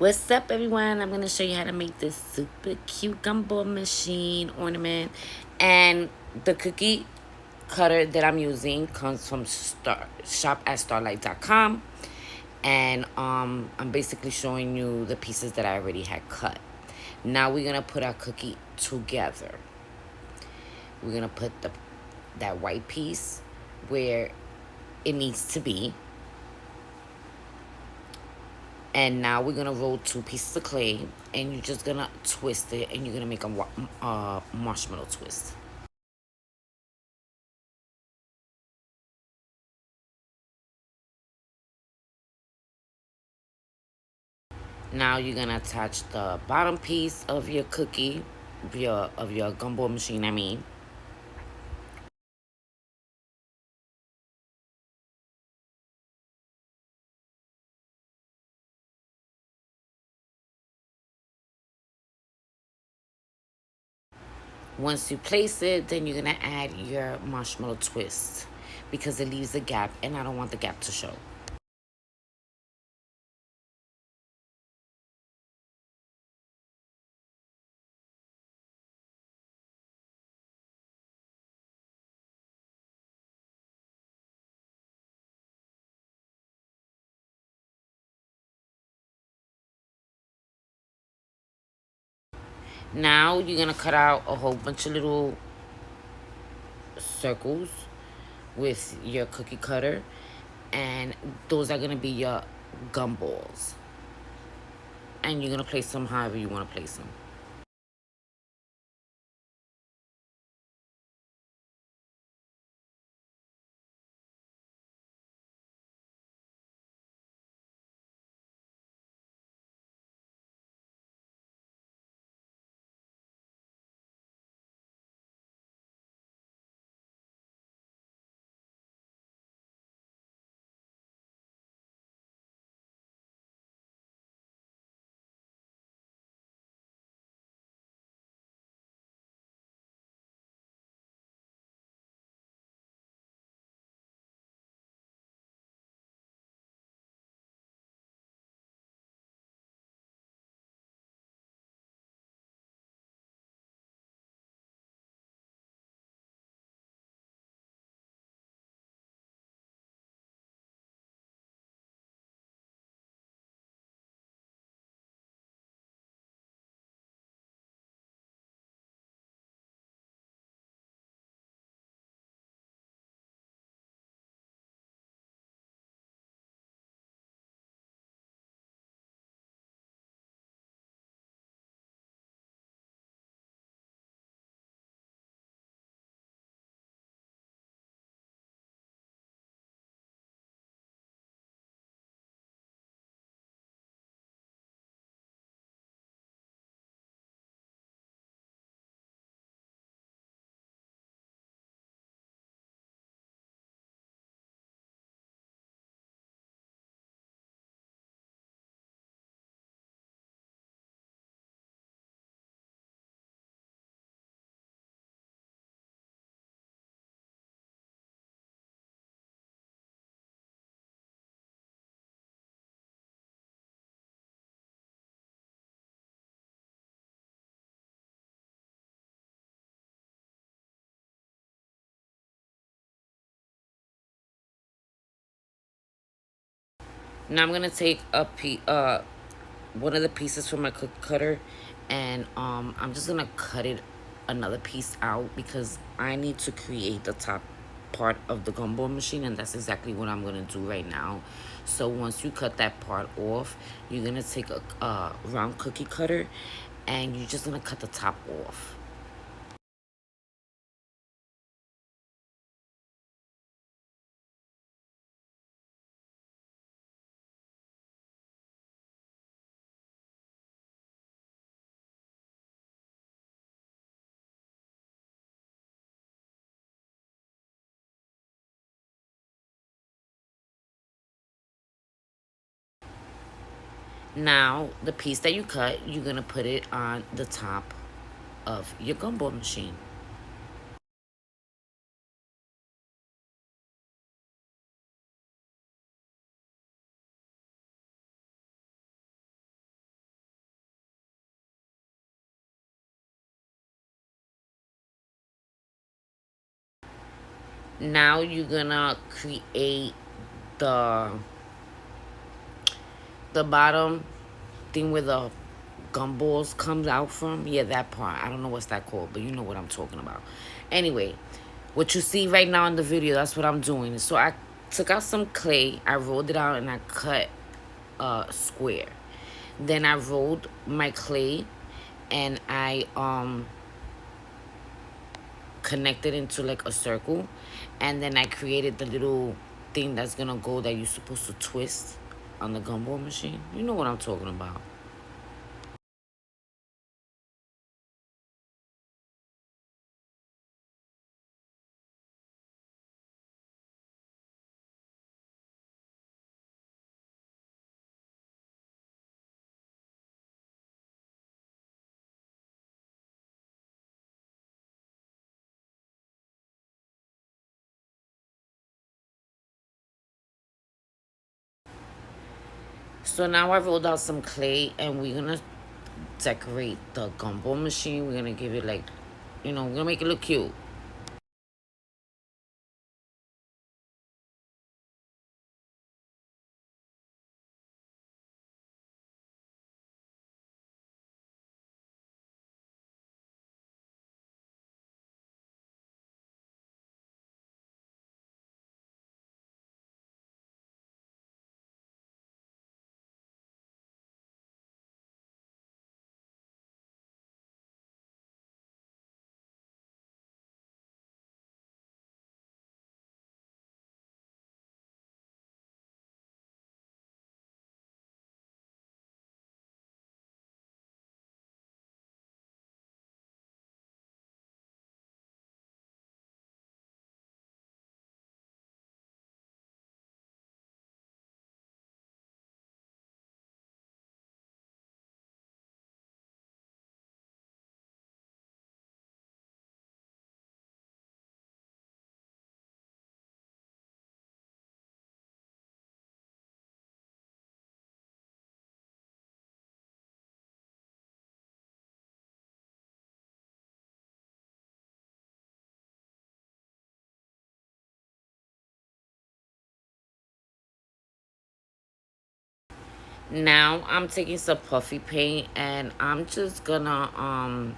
What's up, everyone? I'm going to show you how to make this super cute gumball machine ornament. And the cookie cutter that I'm using comes from shop at starlight.com. And I'm basically showing you the pieces that I already had cut. Now we're going to put our cookie together. We're going to put that white piece where it needs to be. And now we're gonna roll 2 pieces of clay, and you're just gonna twist it, and you're gonna make a marshmallow twist. Now you're gonna attach the bottom piece of your cookie, of your gumball machine. I mean, once you place it, then you're gonna add your marshmallow twist because it leaves a gap, and I don't want the gap to show. Now you're gonna cut out a whole bunch of little circles with your cookie cutter, and those are gonna be your gumballs, and you're gonna place them however you want to place them. Now I'm gonna take one of the pieces from my cookie cutter, and I'm just gonna cut it another piece out because I need to create the top part of the gumball machine, and that's exactly what I'm gonna do right now. So once you cut that part off, you're gonna take a round cookie cutter, and you're just gonna cut the top off. Now the piece that you cut, you're gonna put it on the top of your gumball machine. Now you're gonna create the the bottom thing where the gumballs comes out from. Yeah, that part. I don't know what's that called, but you know what I'm talking about. Anyway, what you see right now in the video, that's what I'm doing. So I took out some clay, I rolled it out, and I cut a square. Then I rolled my clay, and I connected into like a circle, and then I created the little thing that's gonna go that you're supposed to twist on the gumball machine. You know what I'm talking about. So now I rolled out some clay, and we're gonna decorate the gumball machine. We're gonna give it like, we're gonna make it look cute. Now I'm taking some puffy paint, and I'm just gonna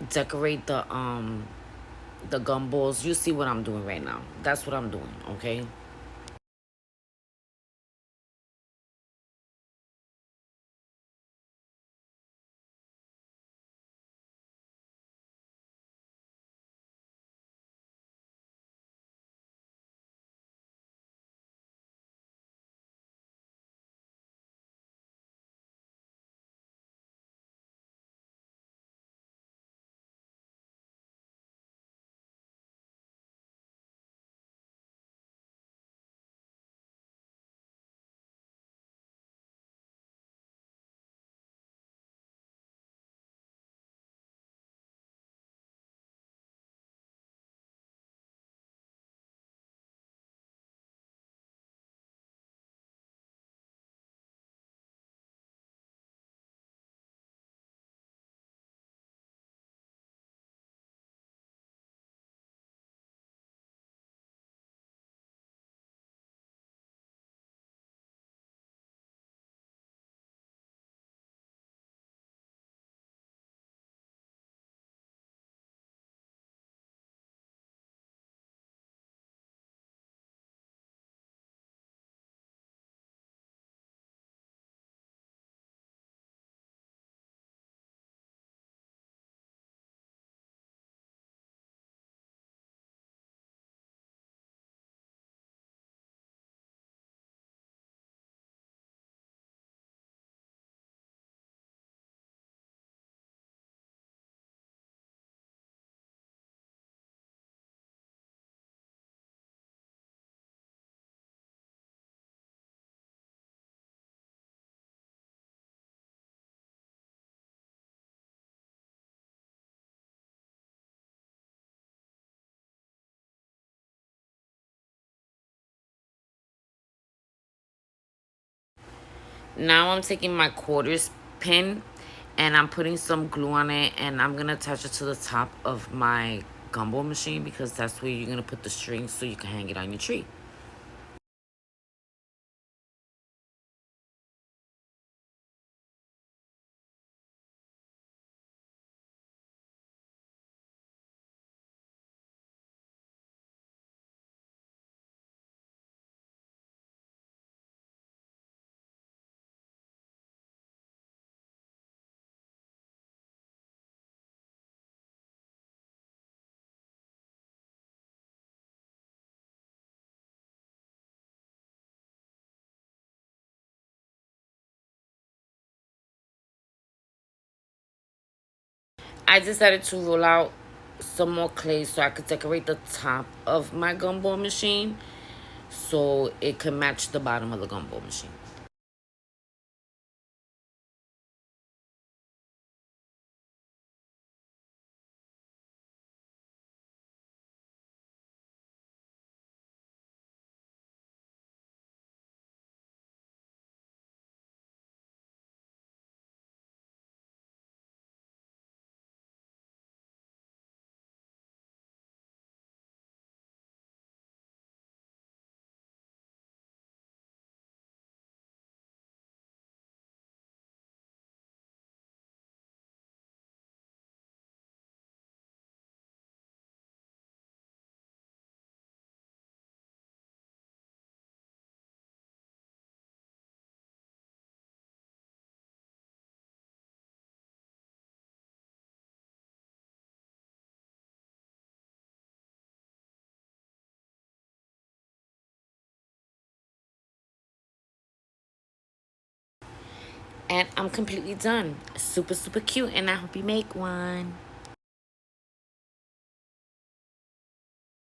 decorate the gumballs. You see what I'm doing right now. That's what I'm doing, okay? Now I'm taking my quarters pin, and I'm putting some glue on it, and I'm gonna attach it to the top of my gumball machine because that's where you're going to put the strings so you can hang it on your tree. I decided to roll out some more clay so I could decorate the top of my gumball machine so it could match the bottom of the gumball machine. And I'm completely done. Super, super cute, and I hope you make one.